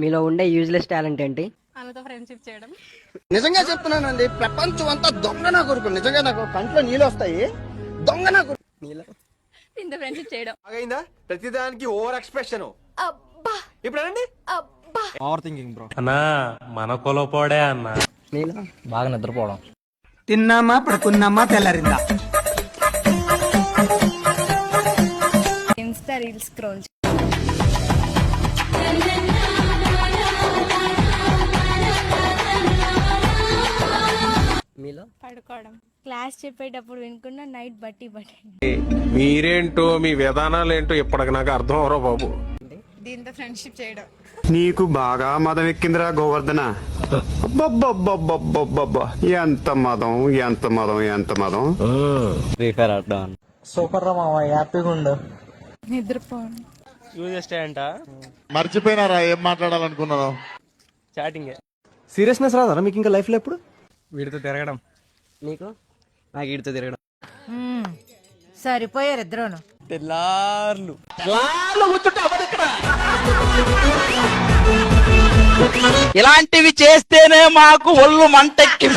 మీలో ఉండే useless talent ఏంటి? వాళ్ళతో ఫ్రెండ్షిప్ చేయడం. నిజంగా చెప్తున్నానండి, ప్రపంచం అంతా దొంగ నా కొడుకు. నిజంగా నాకు కంట్లో నీళ్ళు వస్తాయి. దొంగ నా కొడుకు. ఇంత ఫ్రెండ్షిప్ చేయడం. అయిందా ప్రతిదానికి ఓవర్ ఎక్స్ప్రెషన్. ఇప్పుడు అనండి. Over thinking bro. అన్నా మన కొలపోడే అన్న. మీలో బాగా నిద్రపోవడం. తిన్నామా పడుకున్నామా తెల్లరిందా. Insta reels scroll. మీలో పడుకోవడం. క్లాస్ చెప్పేటప్పుడు వినుకున్న నైట్ బట్టి బట్టి. మీరేంటో మీ విధానాలు ఏంటో ఇప్పటికి నాకు అర్థం అవరో బాబు. దీంతో ఫ్రెండ్షిప్ చేయడం. నీకు బాగా మదం ఎక్కిందిరా గోవర్ధన. అబ్బబ్బబ్బబ్బబ్బబ్బబ్బా, ఎంత మదం ఎంత మదం ఎంత మదం. ఫ్రీ ఫైర్ ఆడడం. సూపర్ రా మామ, హ్యాపీగా ఉండు. నిద్రపోవడం. యూజ్ అంట మర్చిపోయినారా ఏం మాట్లాడాలనుకున్నాను? చాటింగ్. సీరియస్నెస్ రాదా మీకు ఇంకా లైఫ్ లో ఎప్పుడు? వీడితో తిరగడం. నీకు? నాకు వీడితో తిరగడం. సరిపోయారు ఇద్దరును. తెల్లార్లు ఇలాంటివి చేస్తేనే మాకు ఒళ్ళు మంటెక్కి